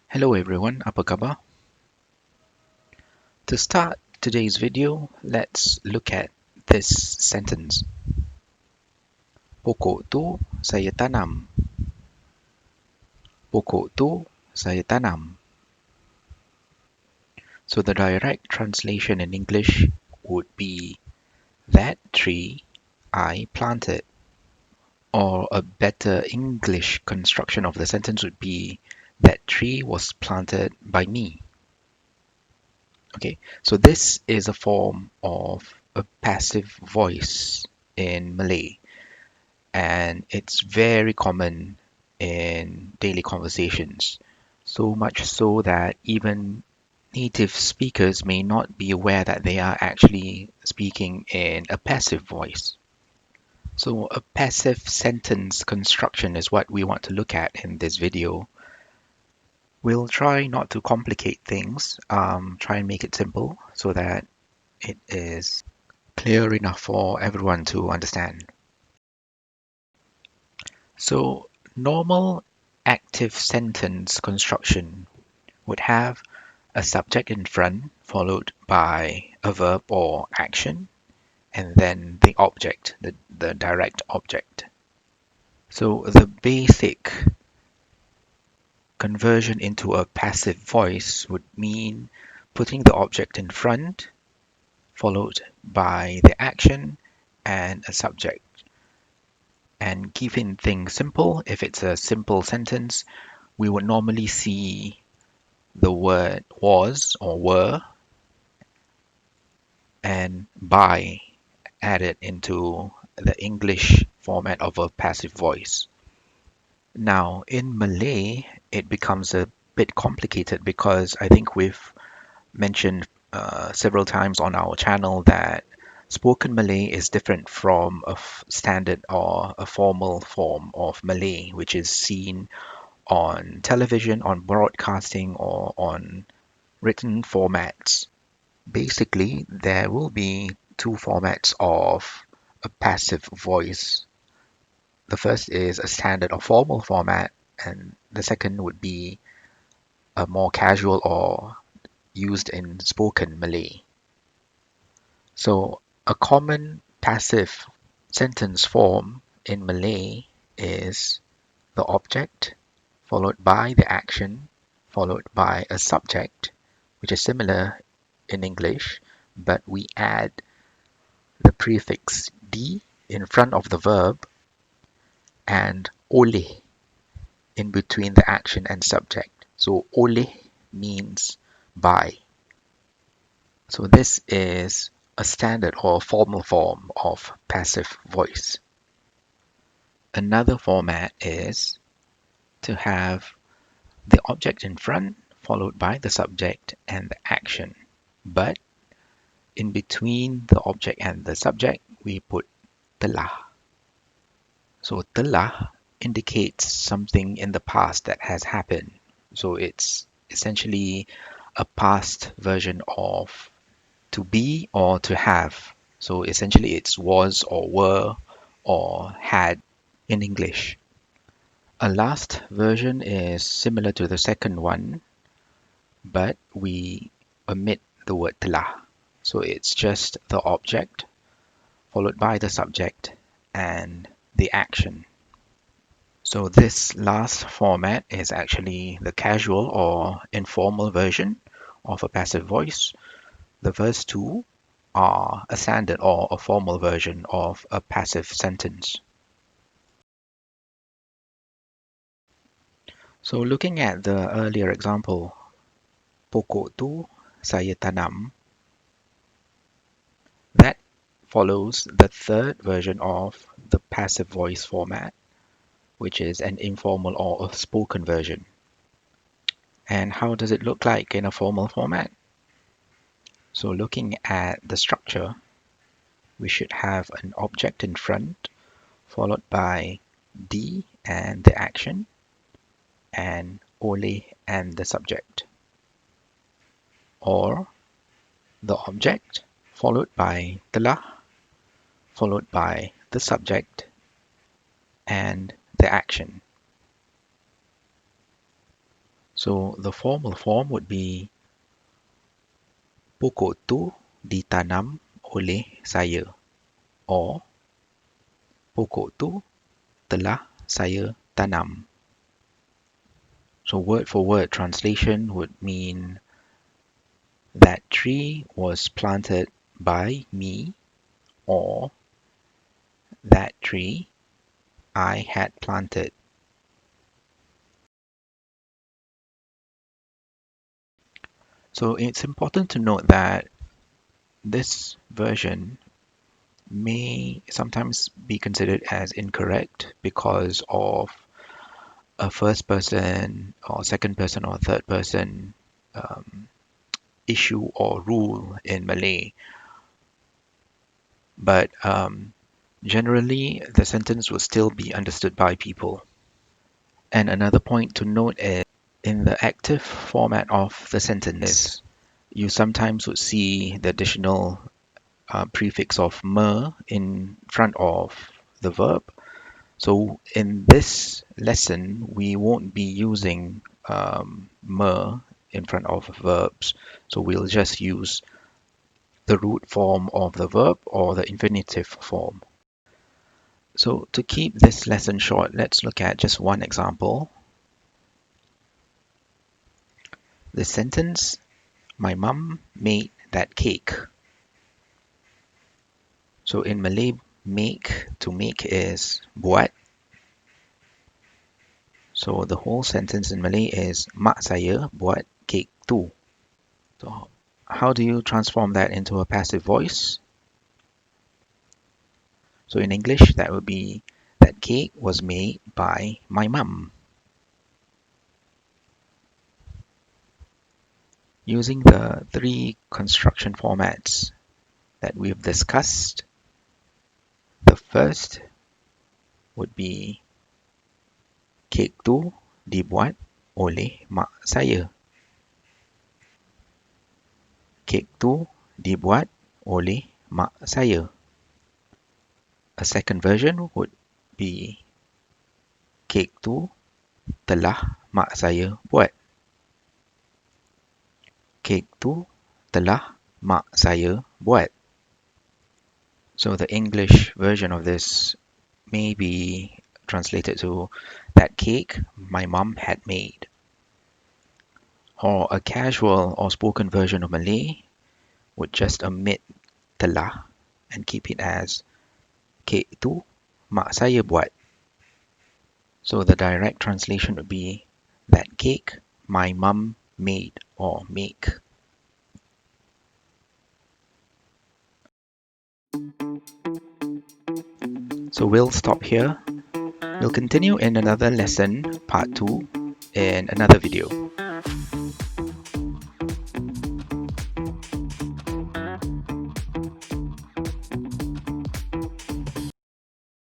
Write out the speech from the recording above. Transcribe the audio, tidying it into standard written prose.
Hello everyone, apa khabar? To start today's video, let's look at this sentence. Pokok tu saya tanam. Pokok tu saya tanam. So the direct translation in English would be that tree I planted. Or a better English construction of the sentence would be that tree was planted by me. Okay, so this is a form of a passive voice in Malay, and it's very common in daily conversations. So much so that even native speakers may not be aware that they are actually speaking in a passive voice. So a passive sentence construction is what we want to look at in this video. We'll try not to complicate things, try and make it simple so that it is clear enough for everyone to understand. So normal active sentence construction would have a subject in front followed by a verb or action and then the object, the direct object. So the basic conversion into a passive voice would mean putting the object in front followed by the action and a subject. And keeping things simple, if it's a simple sentence, we would normally see the word was or were and by added into the English format of a passive voice. Now, in Malay, it becomes a bit complicated because I think we've mentioned several times on our channel that spoken Malay is different from a standard or a formal form of Malay, which is seen on television, on broadcasting, or on written formats. Basically, there will be two formats of a passive voice. The first is a standard or formal format, and the second would be a more casual or used in spoken Malay. So, a common passive sentence form in Malay is the object followed by the action followed by a subject, which is similar in English, but we add the prefix "di" in front of the verb and oleh in between the action and subject. So oleh means by. So this is a standard or formal form of passive voice. Another format is to have the object in front followed by the subject and the action. But in between the object and the subject, we put telah. So telah indicates something in the past that has happened. So it's essentially a past version of to be or to have. So essentially it's was or were or had in English. A last version is similar to the second one, but we omit the word telah. So it's just the object followed by the subject and the action. So this last format is actually the casual or informal version of a passive voice. The first two are a standard or a formal version of a passive sentence. So looking at the earlier example, pokok tu saya tanam, that follows the third version of the passive voice format, which is an informal or a spoken version. And how does it look like in a formal format? So looking at the structure, we should have an object in front, followed by "di" and the action, and oleh and the subject. Or the object, followed by telah, followed by the subject, and the action. So the formal form would be pokok tu ditanam oleh saya, or pokok tu telah saya tanam. So word for word translation would mean that tree was planted by me, or that tree I had planted. So it's important to note that this version may sometimes be considered as incorrect because of a first person or second person or third person um, issue or rule in Malay. But generally, the sentence will still be understood by people. And another point to note is in the active format of the sentence, you sometimes would see the additional prefix of mer in front of the verb. So in this lesson, we won't be using mer in front of verbs. So we'll just use the root form of the verb or the infinitive form. So to keep this lesson short, let's look at just one example. The sentence, my mum made that cake. So in Malay, make, to make is buat. So the whole sentence in Malay is mak saya buat cake tu. So how do you transform that into a passive voice? So in English, that would be that cake was made by my mum. Using the three construction formats that we've discussed, the first would be cake tu dibuat oleh mak saya. Cake tu dibuat oleh mak saya. A second version would be cake tu telah mak saya buat. Kek tu telah mak saya buat. So the English version of this may be translated to that cake my mom had made. Or a casual or spoken version of Malay would just omit telah and keep it as kek tu mak saya buat. So the direct translation would be that cake my mum made or make. So we'll stop here. We'll continue in another lesson, part 2, in another video.